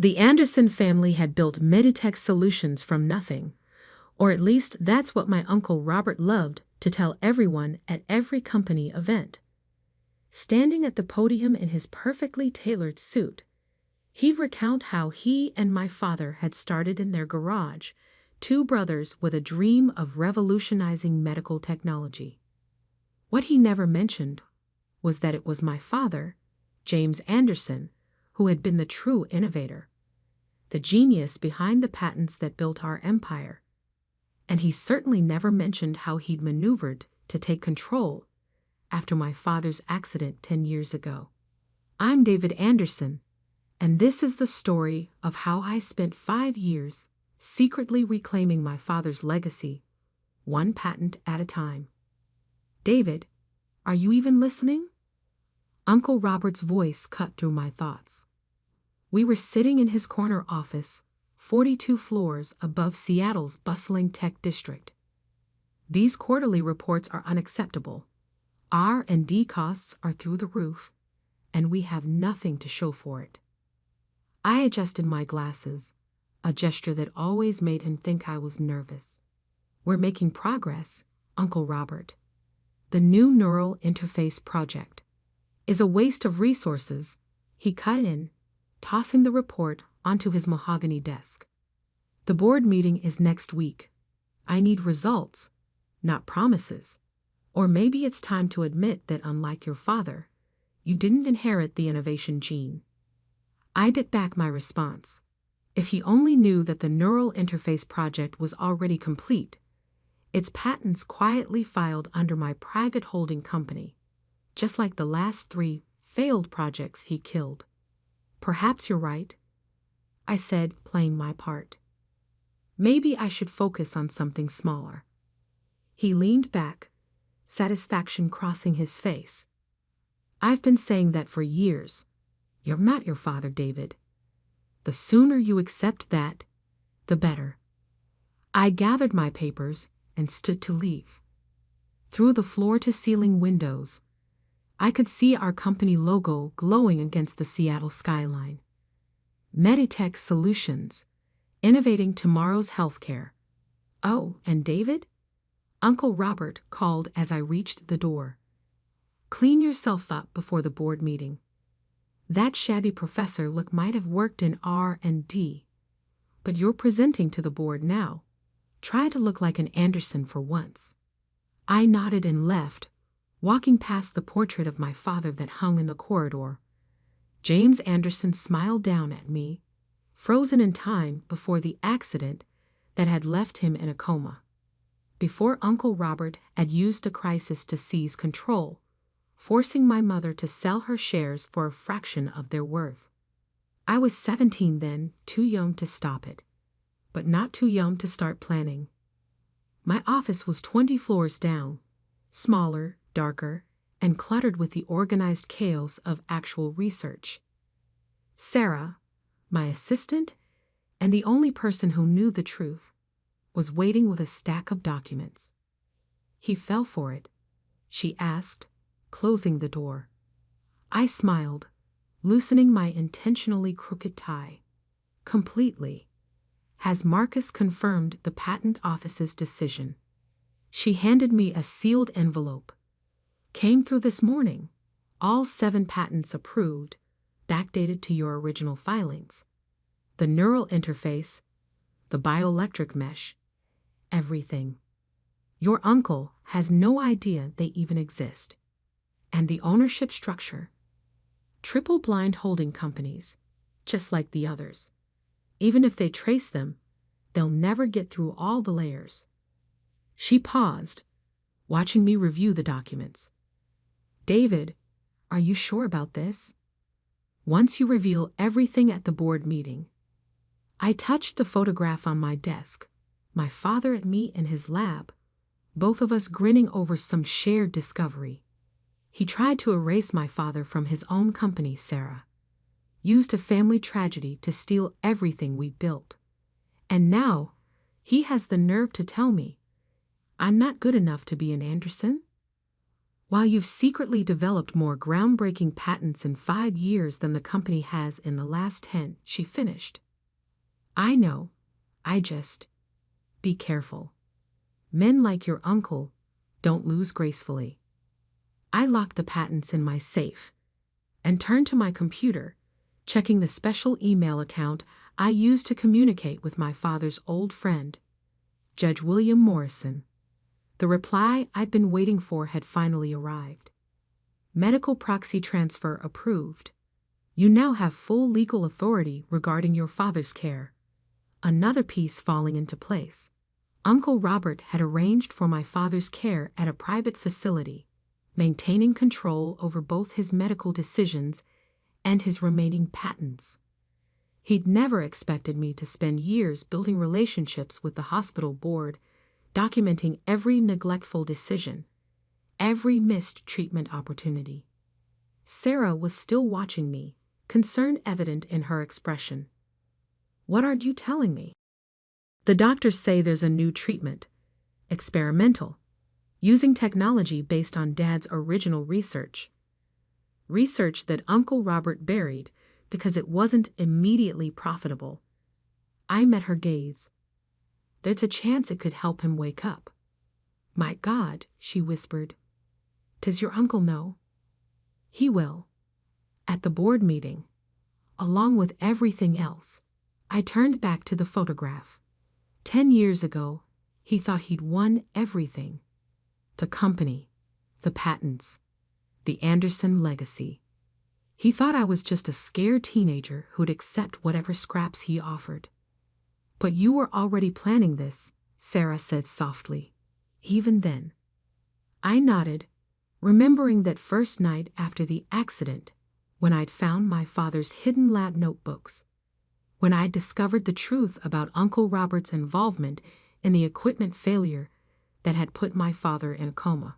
The Anderson family had built Meditech solutions from nothing, or at least that's what my Uncle Robert loved to tell everyone at every company event. Standing at the podium in his perfectly tailored suit, he'd recount how he and my father had started in their garage, two brothers with a dream of revolutionizing medical technology. What he never mentioned was that it was my father, James Anderson, who had been the true innovator, the genius behind the patents that built our empire. And he certainly never mentioned how he'd maneuvered to take control after my father's accident 10 years ago. I'm David Anderson, and this is the story of how I spent 5 years secretly reclaiming my father's legacy, one patent at a time. David, are you even listening? Uncle Robert's voice cut through my thoughts. We were sitting in his corner office, 42 floors above Seattle's bustling tech district. These quarterly reports are unacceptable. R&D costs are through the roof, and we have nothing to show for it. I adjusted my glasses, a gesture that always made him think I was nervous. We're making progress, Uncle Robert. The new neural interface project is a waste of resources, he cut in, tossing the report onto his mahogany desk. The board meeting is next week. I need results, not promises. Or maybe it's time to admit that unlike your father, you didn't inherit the innovation gene. I bit back my response. If he only knew that the neural interface project was already complete, its patents quietly filed under my private holding company, just like the last 3 failed projects he killed. Perhaps you're right, I said, playing my part. Maybe I should focus on something smaller. He leaned back, satisfaction crossing his face. I've been saying that for years. You're not your father, David. The sooner you accept that, the better. I gathered my papers and stood to leave. Through the floor-to-ceiling windows, I could see our company logo glowing against the Seattle skyline. Meditech Solutions, innovating tomorrow's healthcare. Oh, and David? Uncle Robert called as I reached the door. Clean yourself up before the board meeting. That shabby professor look might have worked in R&D, but you're presenting to the board now. Try to look like an Anderson for once. I nodded and left, walking past the portrait of my father that hung in the corridor. James Anderson smiled down at me, frozen in time before the accident that had left him in a coma. Before Uncle Robert had used a crisis to seize control, forcing my mother to sell her shares for a fraction of their worth. I was 17 then, too young to stop it, but not too young to start planning. My office was 20 floors down, smaller, darker, and cluttered with the organized chaos of actual research. Sarah, my assistant, and the only person who knew the truth, was waiting with a stack of documents. He fell for it, she asked, closing the door. I smiled, loosening my intentionally crooked tie. Completely. Has Marcus confirmed the patent office's decision? She handed me a sealed envelope. Came through this morning. All 7 patents approved, backdated to your original filings. The neural interface, the bioelectric mesh, everything. Your uncle has no idea they even exist. And the ownership structure. Triple blind holding companies, just like the others. Even if they trace them, they'll never get through all the layers. She paused, watching me review the documents. David, are you sure about this? Once you reveal everything at the board meeting. I touched the photograph on my desk, my father and me in his lab, both of us grinning over some shared discovery. He tried to erase my father from his own company, Sarah. Used a family tragedy to steal everything we built. And now, he has the nerve to tell me I'm not good enough to be an Anderson? While you've secretly developed more groundbreaking patents in 5 years than the company has in the last 10, she finished. I know. Be careful. Men like your uncle don't lose gracefully. I locked the patents in my safe and turned to my computer, checking the special email account I used to communicate with my father's old friend, Judge William Morrison. The reply I'd been waiting for had finally arrived. Medical proxy transfer approved. You now have full legal authority regarding your father's care. Another piece falling into place. Uncle Robert had arranged for my father's care at a private facility, maintaining control over both his medical decisions and his remaining patents. He'd never expected me to spend years building relationships with the hospital board, documenting every neglectful decision, every missed treatment opportunity. Sarah was still watching me, concern evident in her expression. What aren't you telling me? The doctors say there's a new treatment, experimental, using technology based on Dad's original research. Research that Uncle Robert buried because it wasn't immediately profitable. I met her gaze. There's a chance it could help him wake up. My God, she whispered. Does your uncle know? He will. At the board meeting, along with everything else. I turned back to the photograph. 10 years ago, he thought he'd won everything. The company, the patents, the Anderson legacy. He thought I was just a scared teenager who'd accept whatever scraps he offered. But you were already planning this, Sarah said softly. Even then. I nodded, remembering that first night after the accident, when I'd found my father's hidden lab notebooks, when I'd discovered the truth about Uncle Robert's involvement in the equipment failure that had put my father in a coma.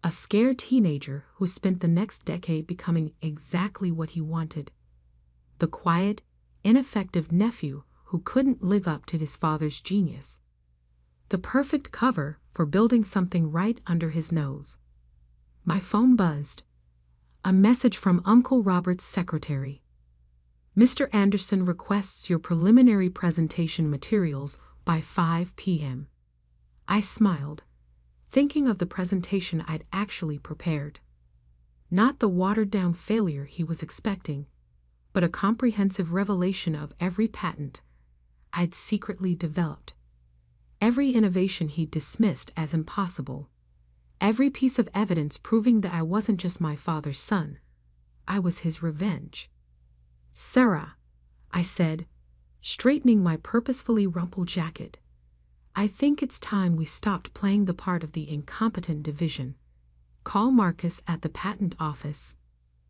A scared teenager who spent the next decade becoming exactly what he wanted. The quiet, ineffective nephew who couldn't live up to his father's genius. The perfect cover for building something right under his nose. My phone buzzed. A message from Uncle Robert's secretary. Mr. Anderson requests your preliminary presentation materials by 5 p.m. I smiled, thinking of the presentation I'd actually prepared. Not the watered-down failure he was expecting, but a comprehensive revelation of every patent I'd secretly developed. Every innovation he'd dismissed as impossible. Every piece of evidence proving that I wasn't just my father's son. I was his revenge. Sarah, I said, straightening my purposefully rumpled jacket. I think it's time we stopped playing the part of the incompetent division. Call Marcus at the patent office.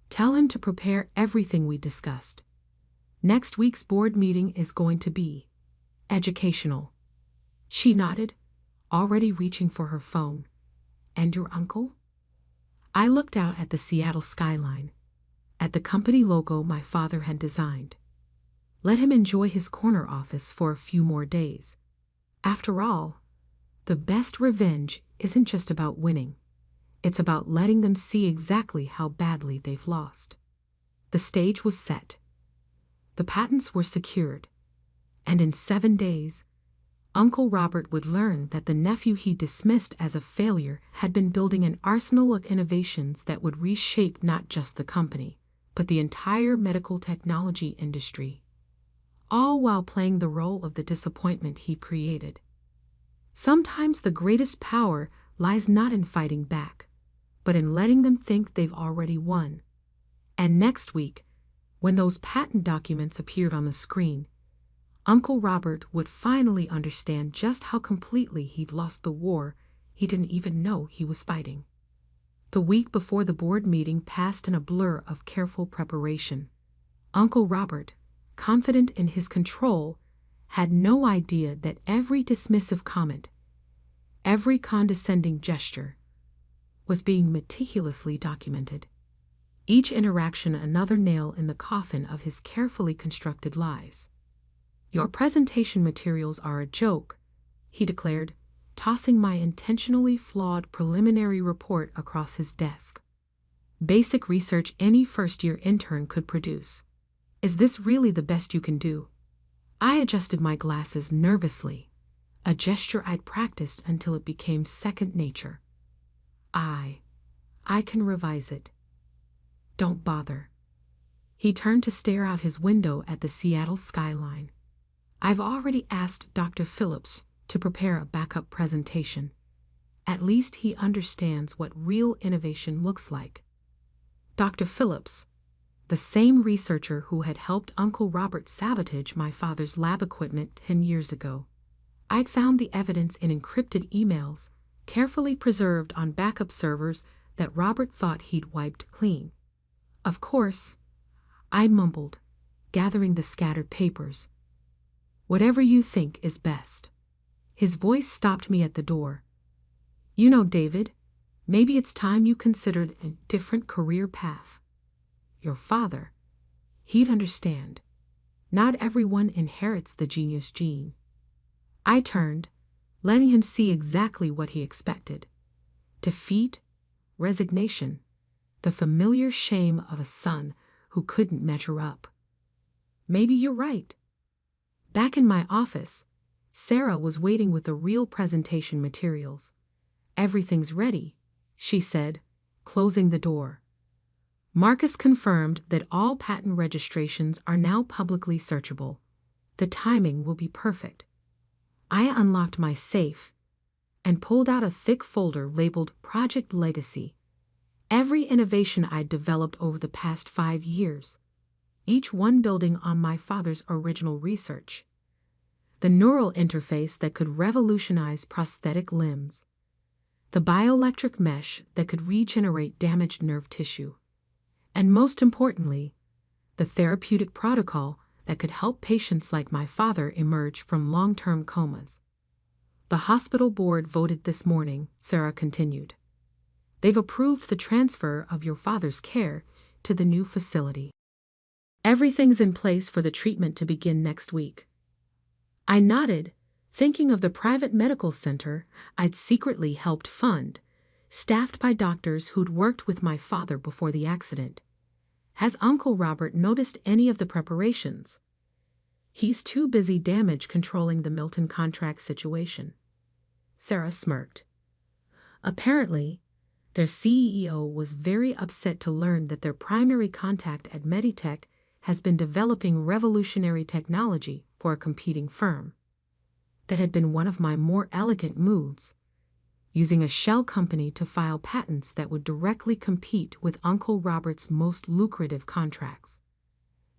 Tell him to prepare everything we discussed. Next week's board meeting is going to be educational. She nodded, already reaching for her phone. And your uncle? I looked out at the Seattle skyline, at the company logo my father had designed. Let him enjoy his corner office for a few more days. After all, the best revenge isn't just about winning. It's about letting them see exactly how badly they've lost. The stage was set. The patents were secured. And in 7 days, Uncle Robert would learn that the nephew he dismissed as a failure had been building an arsenal of innovations that would reshape not just the company, but the entire medical technology industry, all while playing the role of the disappointment he created. Sometimes the greatest power lies not in fighting back, but in letting them think they've already won. And next week, when those patent documents appeared on the screen, Uncle Robert would finally understand just how completely he'd lost the war he didn't even know he was fighting. The week before the board meeting passed in a blur of careful preparation. Uncle Robert, confident in his control, had no idea that every dismissive comment, every condescending gesture, was being meticulously documented. Each interaction another nail in the coffin of his carefully constructed lies. Your presentation materials are a joke, he declared, tossing my intentionally flawed preliminary report across his desk. Basic research any first-year intern could produce. Is this really the best you can do? I adjusted my glasses nervously, a gesture I'd practiced until it became second nature. I can revise it. Don't bother. He turned to stare out his window at the Seattle skyline. I've already asked Dr. Phillips to prepare a backup presentation. At least he understands what real innovation looks like. Dr. Phillips, the same researcher who had helped Uncle Robert sabotage my father's lab equipment 10 years ago. I'd found the evidence in encrypted emails, carefully preserved on backup servers that Robert thought he'd wiped clean. Of course, I mumbled, gathering the scattered papers. Whatever you think is best. His voice stopped me at the door. You know, David, maybe it's time you considered a different career path. Your father, he'd understand. Not everyone inherits the genius gene. I turned, letting him see exactly what he expected. Defeat, resignation, the familiar shame of a son who couldn't measure up. Maybe you're right. Back in my office, Sarah was waiting with the real presentation materials. Everything's ready, she said, closing the door. Marcus confirmed that all patent registrations are now publicly searchable. The timing will be perfect. I unlocked my safe and pulled out a thick folder labeled Project Legacy. Every innovation I'd developed over the past 5 years, each one building on my father's original research. The neural interface that could revolutionize prosthetic limbs. The bioelectric mesh that could regenerate damaged nerve tissue. And most importantly, the therapeutic protocol that could help patients like my father emerge from long-term comas. The hospital board voted this morning, Sarah continued. They've approved the transfer of your father's care to the new facility. Everything's in place for the treatment to begin next week. I nodded, thinking of the private medical center I'd secretly helped fund, staffed by doctors who'd worked with my father before the accident. Has Uncle Robert noticed any of the preparations? He's too busy damage controlling the Milton contract situation. Sarah smirked. Apparently, their CEO was very upset to learn that their primary contact at Meditech has been developing revolutionary technology for a competing firm. That had been one of my more elegant moves, using a shell company to file patents that would directly compete with Uncle Robert's most lucrative contracts.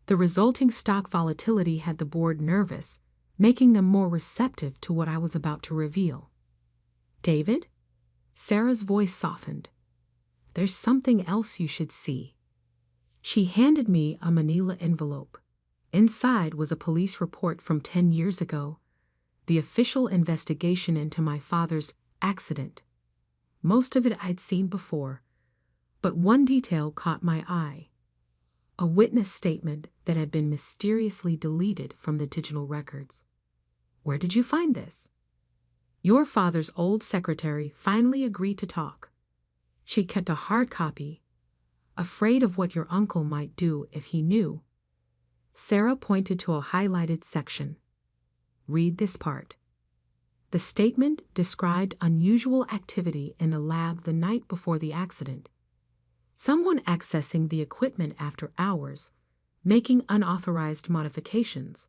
The resulting stock volatility had the board nervous, making them more receptive to what I was about to reveal. David? Sarah's voice softened. There's something else you should see. She handed me a manila envelope. Inside was a police report from 10 years ago, the official investigation into my father's accident. Most of it I'd seen before, but one detail caught my eye. A witness statement that had been mysteriously deleted from the digital records. Where did you find this? Your father's old secretary finally agreed to talk. She kept a hard copy, afraid of what your uncle might do if he knew. Sarah pointed to a highlighted section. Read this part. The statement described unusual activity in the lab the night before the accident. Someone accessing the equipment after hours, making unauthorized modifications.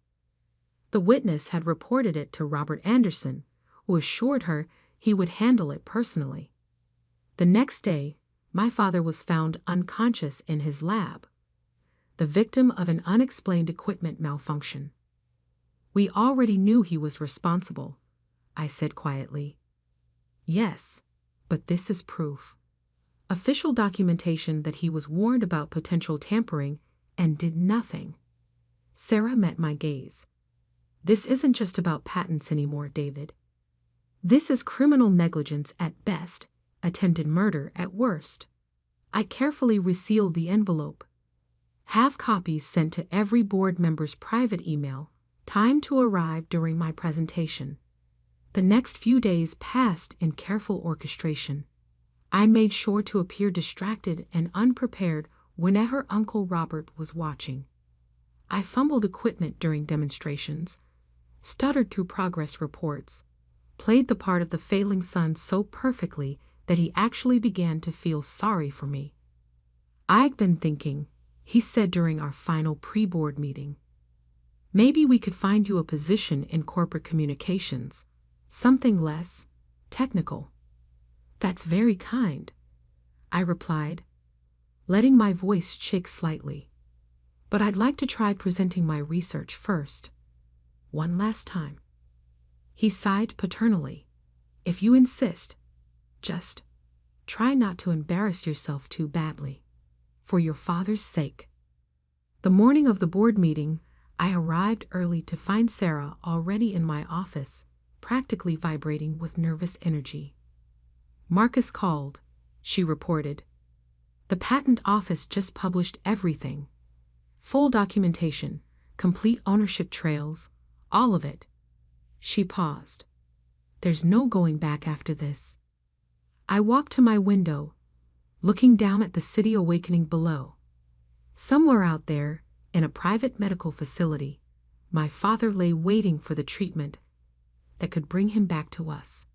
The witness had reported it to Robert Anderson, who assured her he would handle it personally. The next day, my father was found unconscious in his lab, the victim of an unexplained equipment malfunction. We already knew he was responsible, I said quietly. Yes, but this is proof. Official documentation that he was warned about potential tampering and did nothing. Sarah met my gaze. This isn't just about patents anymore, David. This is criminal negligence at best, attempted murder at worst. I carefully resealed the envelope. Have copies sent to every board member's private email, timed to arrive during my presentation. The next few days passed in careful orchestration. I made sure to appear distracted and unprepared whenever Uncle Robert was watching. I fumbled equipment during demonstrations, stuttered through progress reports, played the part of the failing son so perfectly that he actually began to feel sorry for me. "I've been thinking," he said during our final pre-board meeting. "Maybe we could find you a position in corporate communications, something less technical." "That's very kind," I replied, letting my voice shake slightly. "But I'd like to try presenting my research first. One last time." He sighed paternally. "If you insist, just try not to embarrass yourself too badly, for your father's sake." The morning of the board meeting, I arrived early to find Sarah already in my office, practically vibrating with nervous energy. "Marcus called," she reported. "The patent office just published everything. Full documentation, complete ownership trails, all of it." She paused. "There's no going back after this." I walked to my window, looking down at the city awakening below. Somewhere out there, in a private medical facility, my father lay waiting for the treatment that could bring him back to us.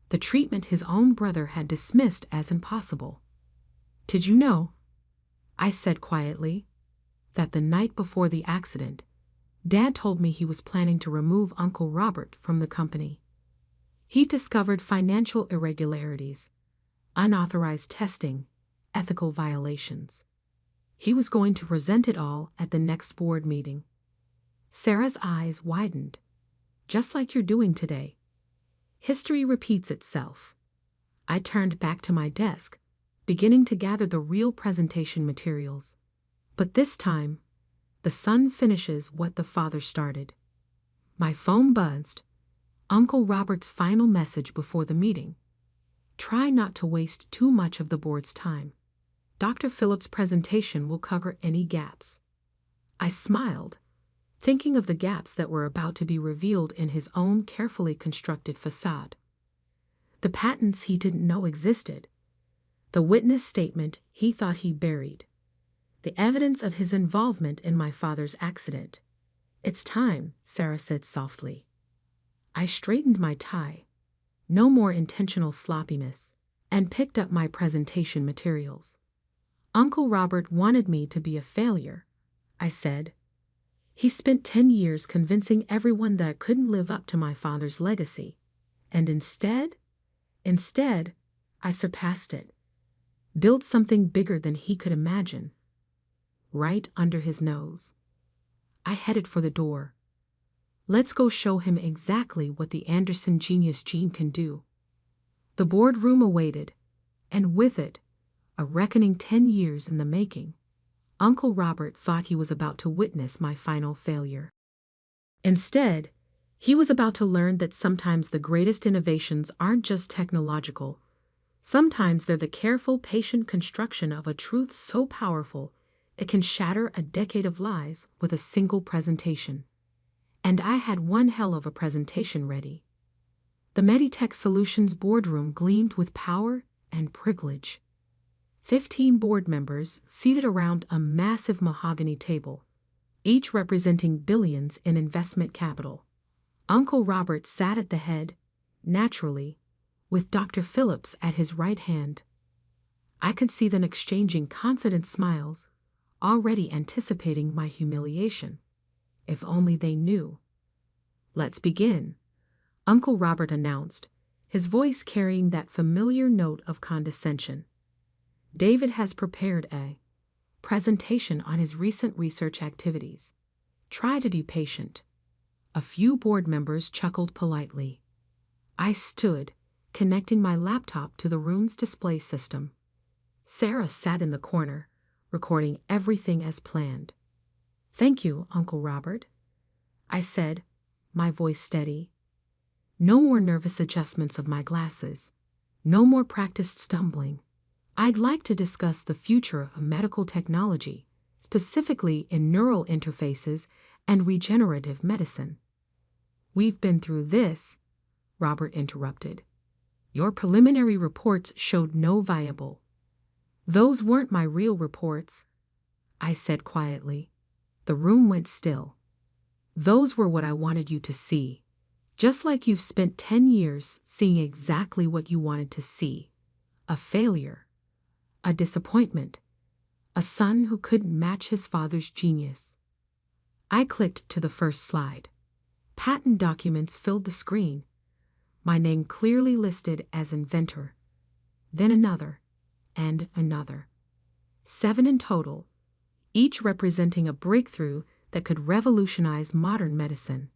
The treatment his own brother had dismissed as impossible. "Did you know," I said quietly, "that the night before the accident, Dad told me he was planning to remove Uncle Robert from the company. He discovered financial irregularities, unauthorized testing, ethical violations. He was going to present it all at the next board meeting." Sarah's eyes widened. "Just like you're doing today. History repeats itself." I turned back to my desk, beginning to gather the real presentation materials. But this time, the son finishes what the father started. My phone buzzed. Uncle Robert's final message before the meeting. "Try not to waste too much of the board's time. Dr. Phillips' presentation will cover any gaps." I smiled, thinking of the gaps that were about to be revealed in his own carefully constructed facade. The patents he didn't know existed. The witness statement he thought he buried. The evidence of his involvement in my father's accident. "It's time," Sarah said softly. I straightened my tie, no more intentional sloppiness, and picked up my presentation materials. "Uncle Robert wanted me to be a failure," I said. "He spent 10 years convincing everyone that I couldn't live up to my father's legacy. And instead, I surpassed it. Built something bigger than he could imagine." Right under his nose. I headed for the door. Let's go show him exactly what the Anderson genius gene can do. The boardroom awaited, and with it, a reckoning 10 years in the making. Uncle Robert thought he was about to witness my final failure. Instead, he was about to learn that sometimes the greatest innovations aren't just technological. Sometimes they're the careful, patient construction of a truth so powerful it can shatter a decade of lies with a single presentation. And I had one hell of a presentation ready. The Meditech Solutions boardroom gleamed with power and privilege. 15 board members seated around a massive mahogany table, each representing billions in investment capital. Uncle Robert sat at the head, naturally, with Dr. Phillips at his right hand. I could see them exchanging confident smiles, already anticipating my humiliation. If only they knew. "Let's begin," Uncle Robert announced, his voice carrying that familiar note of condescension. "David has prepared a presentation on his recent research activities. Try to be patient." A few board members chuckled politely. I stood, connecting my laptop to the room's display system. Sarah sat in the corner, recording everything as planned. "Thank you, Uncle Robert," I said, my voice steady. No more nervous adjustments of my glasses. No more practiced stumbling. I'd like to discuss the future of medical technology, specifically in neural interfaces and regenerative medicine. We've been through this, Robert interrupted. Your preliminary reports showed no viable. Those weren't my real reports, I said quietly. The room went still. Those were what I wanted you to see. Just like you've spent 10 years seeing exactly what you wanted to see. A failure. A disappointment. A son who couldn't match his father's genius. I clicked to the first slide. Patent documents filled the screen. My name clearly listed as inventor. Then another, and another. 7 in total, each representing a breakthrough that could revolutionize modern medicine.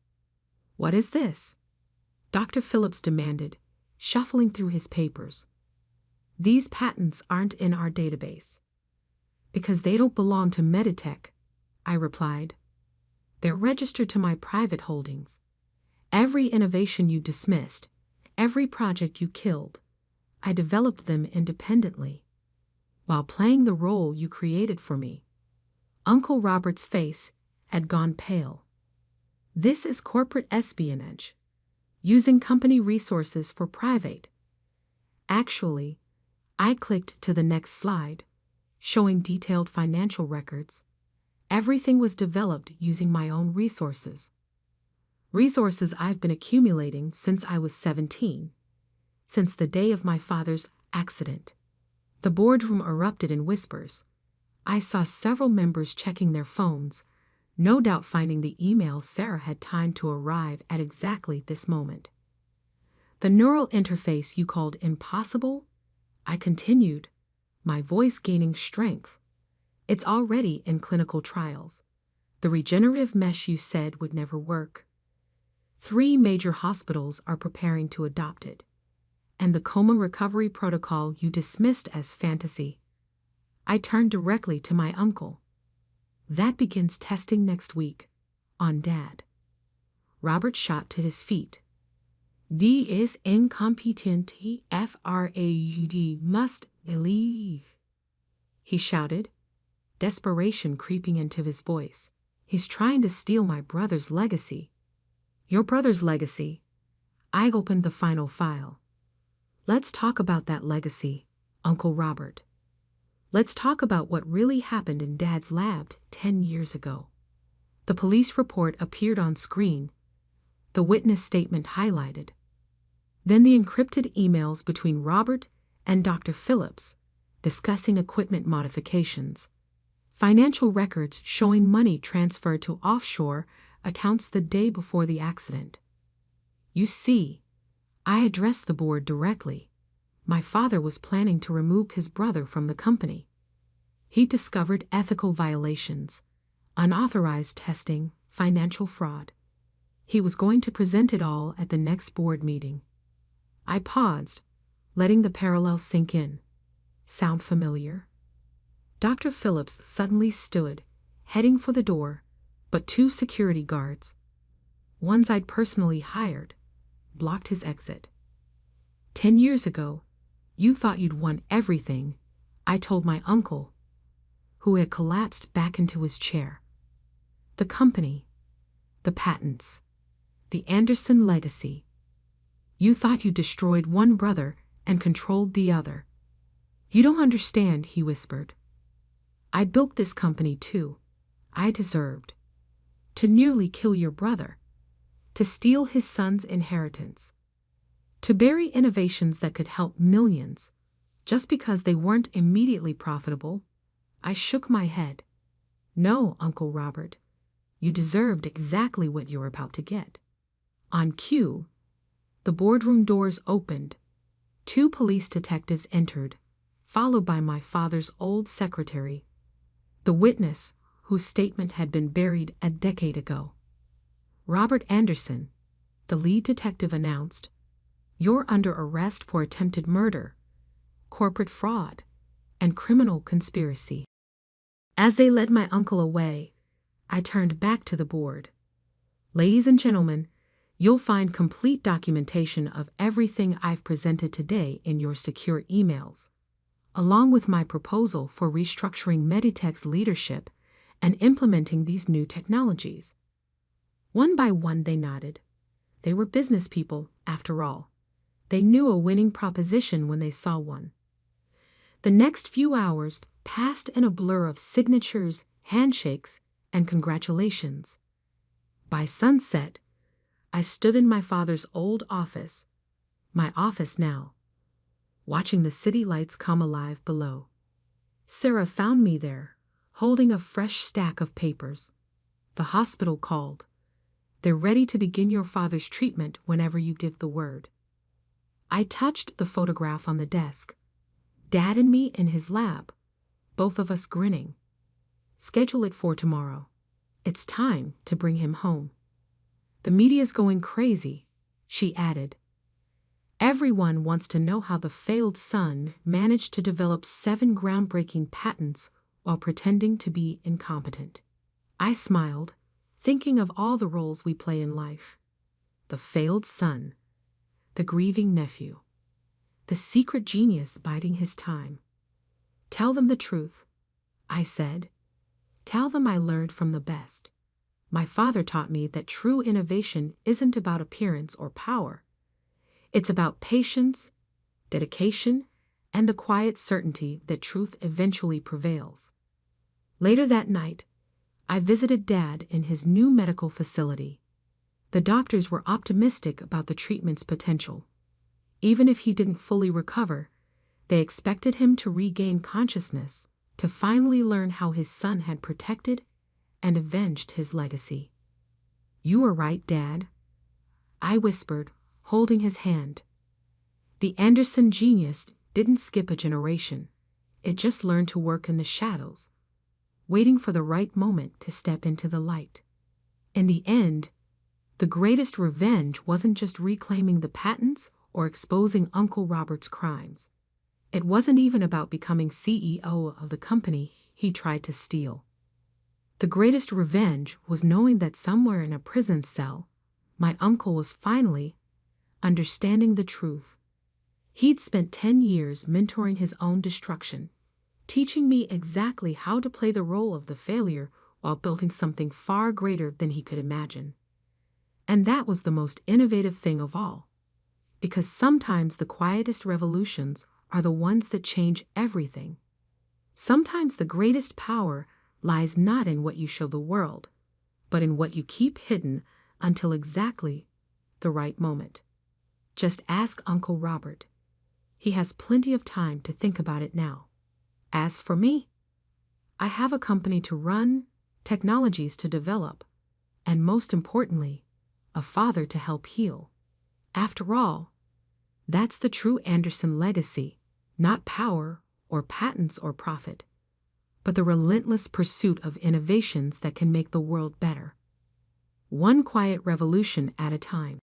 What is this? Dr. Phillips demanded, shuffling through his papers. These patents aren't in our database. Because they don't belong to Meditech, I replied. They're registered to my private holdings. Every innovation you dismissed, every project you killed, I developed them independently, while playing the role you created for me. Uncle Robert's face had gone pale. This is corporate espionage, using company resources for private. Actually, I clicked to the next slide, showing detailed financial records. Everything was developed using my own resources. Resources I've been accumulating since I was 17, since the day of my father's accident. The boardroom erupted in whispers. I saw several members checking their phones, no doubt finding the email Sarah had timed to arrive at exactly this moment. The neural interface you called impossible? I continued, my voice gaining strength. It's already in clinical trials. The regenerative mesh you said would never work. 3 major hospitals are preparing to adopt it. And the coma recovery protocol you dismissed as fantasy. I turned directly to my uncle. That begins testing next week, on Dad. Robert shot to his feet. D is incompetent, fraud must believe. He shouted, desperation creeping into his voice. He's trying to steal my brother's legacy. Your brother's legacy? I opened the final file. Let's talk about that legacy, Uncle Robert. Let's talk about what really happened in Dad's lab 10 years ago. The police report appeared on screen, the witness statement highlighted. Then the encrypted emails between Robert and Dr. Phillips discussing equipment modifications. Financial records showing money transferred to offshore accounts the day before the accident. You see, I addressed the board directly. My father was planning to remove his brother from the company. He discovered ethical violations, unauthorized testing, financial fraud. He was going to present it all at the next board meeting. I paused, letting the parallels sink in. Sound familiar? Dr. Phillips suddenly stood, heading for the door, but 2 security guards, ones I'd personally hired, blocked his exit. 10 years ago, you thought you'd won everything, I told my uncle, who had collapsed back into his chair. The company, the patents, the Anderson legacy. You thought you destroyed one brother and controlled the other. You don't understand, he whispered. I built this company too. I deserved to nearly kill your brother, to steal his son's inheritance, to bury innovations that could help millions, just because they weren't immediately profitable. I shook my head. No, Uncle Robert, you deserved exactly what you were about to get. On cue, the boardroom doors opened. 2 police detectives entered, followed by my father's old secretary, the witness whose statement had been buried a decade ago. Robert Anderson, the lead detective, announced, "You're under arrest for attempted murder, corporate fraud, and criminal conspiracy." As they led my uncle away, I turned back to the board. Ladies and gentlemen, you'll find complete documentation of everything I've presented today in your secure emails, along with my proposal for restructuring Meditech's leadership and implementing these new technologies. One by one they nodded. They were business people, after all. They knew a winning proposition when they saw one. The next few hours passed in a blur of signatures, handshakes, and congratulations. By sunset, I stood in my father's old office, my office now, watching the city lights come alive below. Sarah found me there, holding a fresh stack of papers. The hospital called. They're ready to begin your father's treatment whenever you give the word. I touched the photograph on the desk. Dad and me in his lab, both of us grinning. Schedule it for tomorrow. It's time to bring him home. The media's going crazy, she added. Everyone wants to know how the failed son managed to develop 7 groundbreaking patents while pretending to be incompetent. I smiled, thinking of all the roles we play in life. The failed son, the grieving nephew, the secret genius biding his time. Tell them the truth, I said. Tell them I learned from the best. My father taught me that true innovation isn't about appearance or power. It's about patience, dedication, and the quiet certainty that truth eventually prevails. Later that night, I visited Dad in his new medical facility. The doctors were optimistic about the treatment's potential. Even if he didn't fully recover, they expected him to regain consciousness, to finally learn how his son had protected and avenged his legacy. You were right, Dad, I whispered, holding his hand. The Anderson genius didn't skip a generation. It just learned to work in the shadows, waiting for the right moment to step into the light. In the end, the greatest revenge wasn't just reclaiming the patents or exposing Uncle Robert's crimes. It wasn't even about becoming CEO of the company he tried to steal. The greatest revenge was knowing that somewhere in a prison cell, my uncle was finally understanding the truth. He'd spent 10 years mentoring his own destruction, teaching me exactly how to play the role of the failure while building something far greater than he could imagine. And that was the most innovative thing of all, because sometimes the quietest revolutions are the ones that change everything. Sometimes the greatest power lies not in what you show the world, but in what you keep hidden until exactly the right moment. Just ask Uncle Robert. He has plenty of time to think about it now. As for me, I have a company to run, technologies to develop, and most importantly, a father to help heal. After all, that's the true Anderson legacy, not power or patents or profit, but the relentless pursuit of innovations that can make the world better. One quiet revolution at a time.